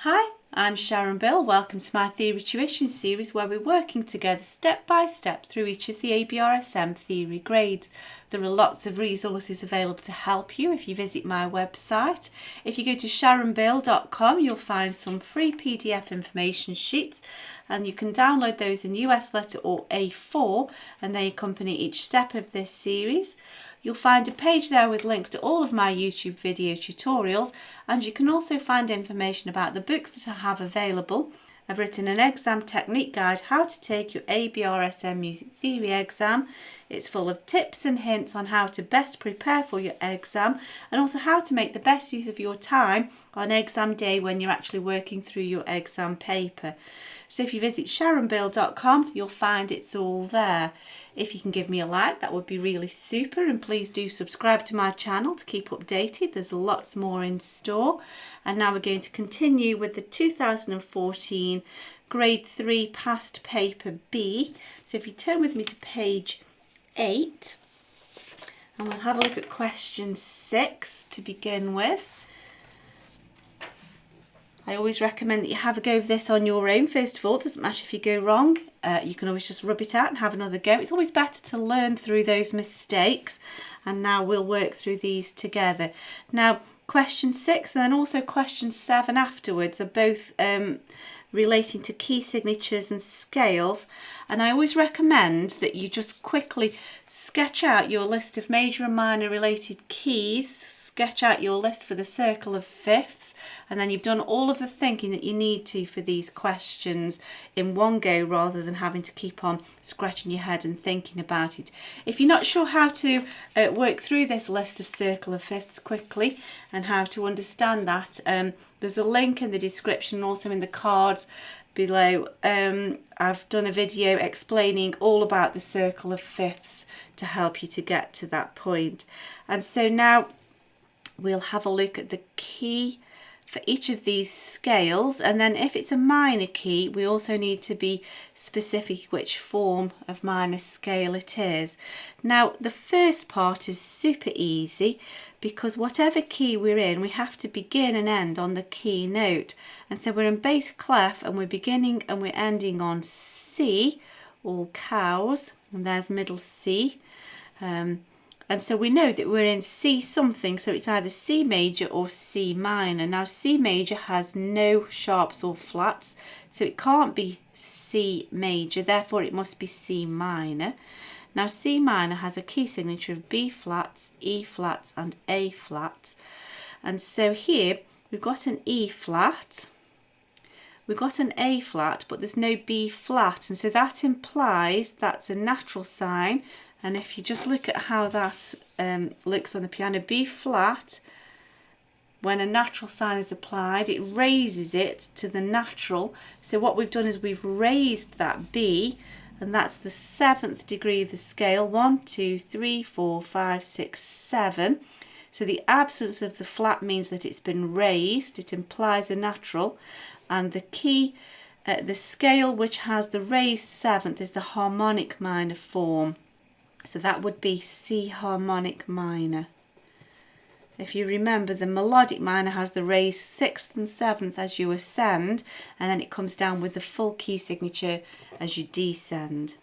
Hi, I'm Sharon Bill. Welcome to my Theory Tuition series where we're working together step by step through each of the ABRSM theory grades. There are lots of resources available to help you if you visit my website. If you go to sharonbill.com, you'll find some free PDF information sheets and you can download those in US letter or A4 and they accompany each step of this series. You'll find a page there with links to all of my YouTube video tutorials, and you can also find information about the books that I have available. I've written an exam technique guide, how to take your ABRSM Music Theory Exam. It's full of tips and hints on how to best prepare for your exam and also how to make the best use of your time on exam day when you're actually working through your exam paper. So if you visit sharonbill.com, you'll find it's all there. If you can give me a like, that would be really super, and please do subscribe to my channel to keep updated. There's lots more in store. And now we're going to continue with the 2014 Grade 3 Past Paper B. So if you turn with me to page 8, and we'll have a look at question 6 to begin with. I always recommend that you have a go of this on your own. First of all, it doesn't matter if you go wrong. You can always just rub it out and have another go. It's always better to learn through those mistakes. And now we'll work through these together. Now, question 6 and then also question 7 afterwards are both relating to key signatures and scales. And I always recommend that you just quickly sketch out your list of major and minor related keys. Sketch out your list for the circle of fifths, and then you've done all of the thinking that you need to for these questions in one go rather than having to keep on scratching your head and thinking about it. If you're not sure how to work through this list of circle of fifths quickly and how to understand that, there's a link in the description and also in the cards below. I've done a video explaining all about the circle of fifths to help you to get to that point. And so now we'll have a look at the key for each of these scales, and then if it's a minor key we also need to be specific which form of minor scale it is. Now the first part is super easy because whatever key we're in we have to begin and end on the key note, and so we're in bass clef and we're beginning and we're ending on C, all cows, and there's middle C. And so we know that we're in C something, so it's either C major or C minor. Now C major has no sharps or flats, so it can't be C major, therefore it must be C minor. Now C minor has a key signature of B flats, E flats and A flats. And so here we've got an E flat, we've got an A flat, but there's no B flat, and so that implies that's a natural sign. And if you just look at how that looks on the piano, B flat, when a natural sign is applied, it raises it to the natural. So what we've done is we've raised that B, and that's the 7th degree of the scale, 1, 2, 3, 4, 5, 6, 7. So the absence of the flat means that it's been raised, it implies a natural, and the key, the scale which has the raised 7th is the harmonic minor form. So that would be C harmonic minor. If you remember, the melodic minor has the raised 6th and 7th as you ascend, and then it comes down with the full key signature as you descend.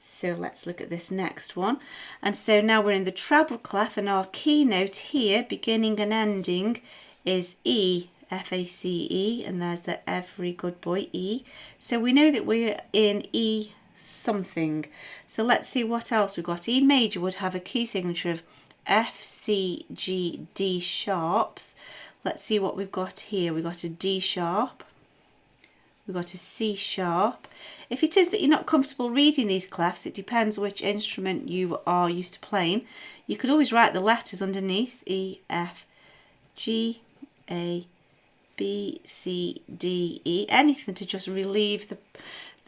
So let's look at this next one. And so now we're in the treble clef, and our key note here, beginning and ending, is E, F-A-C-E, and there's the every good boy E. So we know that we're in E something. So let's see what else we've got. E major would have a key signature of F, C, G, D sharps. Let's see what we've got here. We've got a D sharp. We've got a C sharp. If it is that you're not comfortable reading these clefs, it depends which instrument you are used to playing. You could always write the letters underneath. E, F, G, A, B, C, D, E. Anything to just relieve the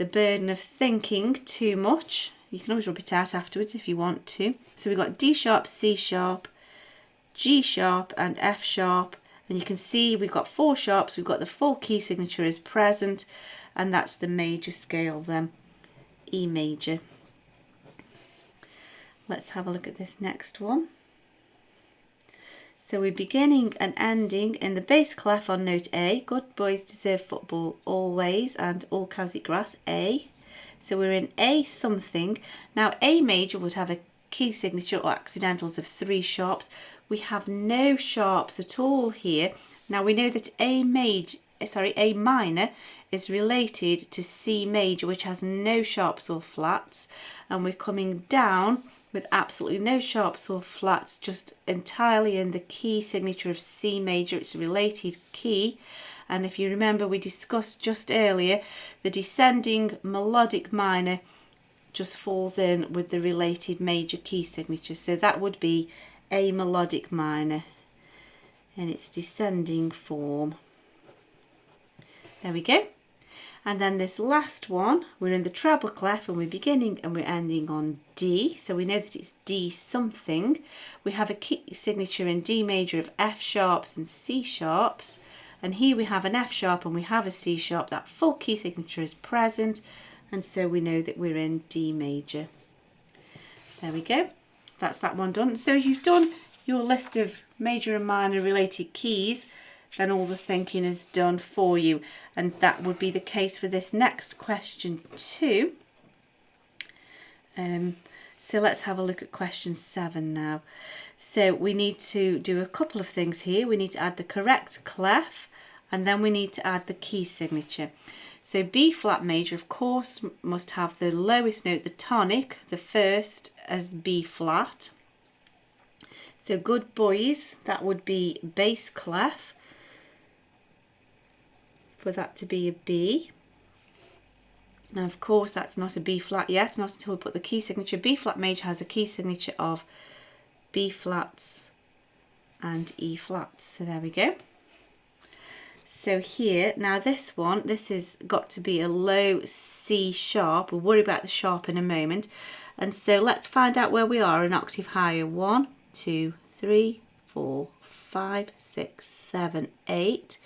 burden of thinking too much. You can always rub it out afterwards if you want to. So we've got D sharp, C sharp, G sharp and F sharp, and you can see we've got 4 sharps, we've got the full key signature is present, and that's the major scale then, E major. Let's have a look at this next one. So we're beginning and ending in the bass clef on note A. Good boys deserve football always, and all cows eat grass, A. So we're in A something. Now A major would have a key signature or accidentals of 3 sharps. We have no sharps at all here. Now we know that A minor is related to C major, which has no sharps or flats, and we're coming down with absolutely no sharps or flats, just entirely in the key signature of C major. It's a related key, and if you remember, we discussed just earlier, the descending melodic minor just falls in with the related major key signature, so that would be A melodic minor in its descending form. There we go. And then this last one, we're in the treble clef and we're beginning and we're ending on D. So we know that it's D something. We have a key signature in D major of F sharps and C sharps. And here we have an F sharp and we have a C sharp. That full key signature is present. And so we know that we're in D major. There we go. That's that one done. So you've done your list of major and minor related keys, then all the thinking is done for you, and that would be the case for this next question too. So let's have a look at question 7 now. So we need to do a couple of things here. We need to add the correct clef, and then we need to add the key signature. So B flat major, of course, must have the lowest note, the tonic, the first, as B flat. So good boys, that would be bass clef, for that to be a B. Now of course that's not a B flat yet, not until we put the key signature. B flat major has a key signature of B flats and E flats, so there we go. So here, now this one, this has got to be a low C sharp. We'll worry about the sharp in a moment. And so let's find out where we are an octave higher. 1, 2, 3, 4, 5, 6, 7, 8.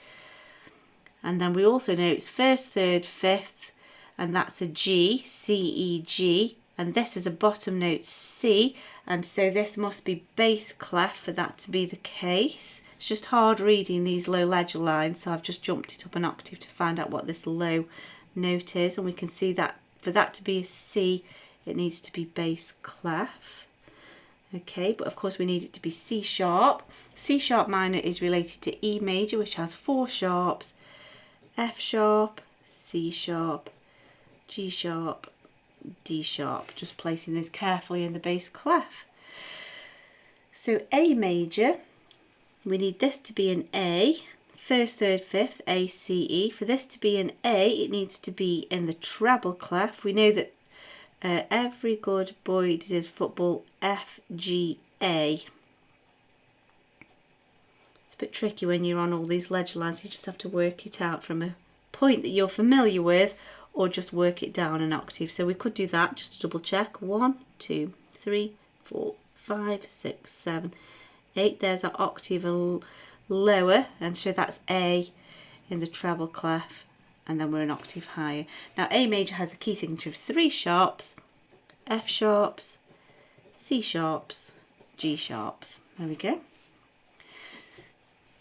And then we also know it's first, third, fifth, and that's a G, C, E, G, and this is a bottom note C, and so this must be bass clef for that to be the case. It's just hard reading these low ledger lines, so I've just jumped it up an octave to find out what this low note is, and we can see that for that to be a C, it needs to be bass clef. Okay, but of course we need it to be C sharp. C sharp minor is related to E major, which has 4 sharps, F sharp, C sharp, G sharp, D sharp, just placing those carefully in the bass clef. So A major, we need this to be an A, first, third, fifth, A, C, E. For this to be an A, it needs to be in the treble clef. We know that every good boy did football, F, G, A. A bit tricky when you're on all these ledger lines. You just have to work it out from a point that you're familiar with, or just work it down an octave. So we could do that just to double check. 1, 2, 3, 4, 5, 6, 7, 8. There's our octave lower, and so that's A in the treble clef, and then we're an octave higher. Now A major has a key signature of 3 sharps, F sharps, C sharps, G sharps. There we go.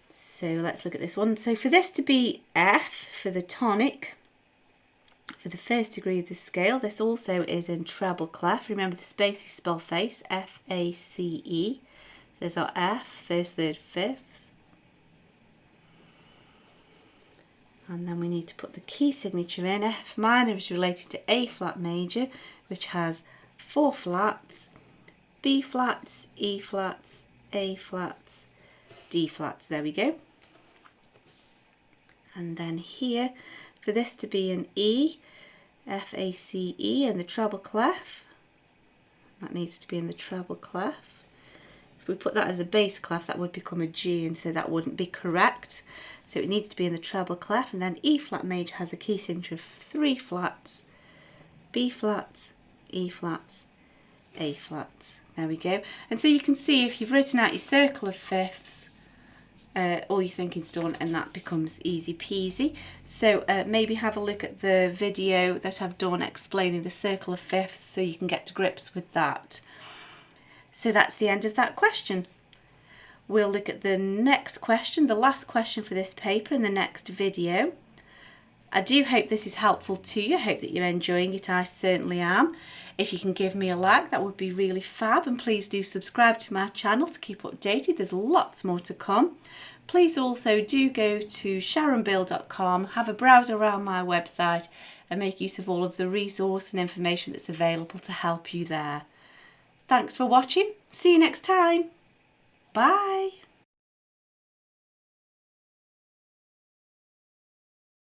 So let's look at this one. So for this to be F for the tonic, for the first degree of the scale, this also is in treble clef. Remember the space is spell face, F-A-C-E. There's our F, first, third, fifth. And then we need to put the key signature in. F minor is related to A flat major, which has 4 flats, B flats, E flats, A flats, D flats. There we go. And then here, for this to be an E, F-A-C-E, in the treble clef, that needs to be in the treble clef. If we put that as a bass clef, that would become a G, and so that wouldn't be correct. So it needs to be in the treble clef, and then E flat major has a key signature of 3 flats, B flats, E flats, A flats. There we go. And so you can see if you've written out your circle of fifths, all your thinking's done, and that becomes easy peasy. So maybe have a look at the video that I've done explaining the circle of fifths so you can get to grips with that. So that's the end of that question. We'll look at the next question, the last question for this paper in the next video. I do hope this is helpful to you. I hope that you're enjoying it. I certainly am. If you can give me a like, that would be really fab. And please do subscribe to my channel to keep updated. There's lots more to come. Please also do go to sharonbill.com, have a browse around my website and make use of all of the resource and information that's available to help you there. Thanks for watching. See you next time. Bye.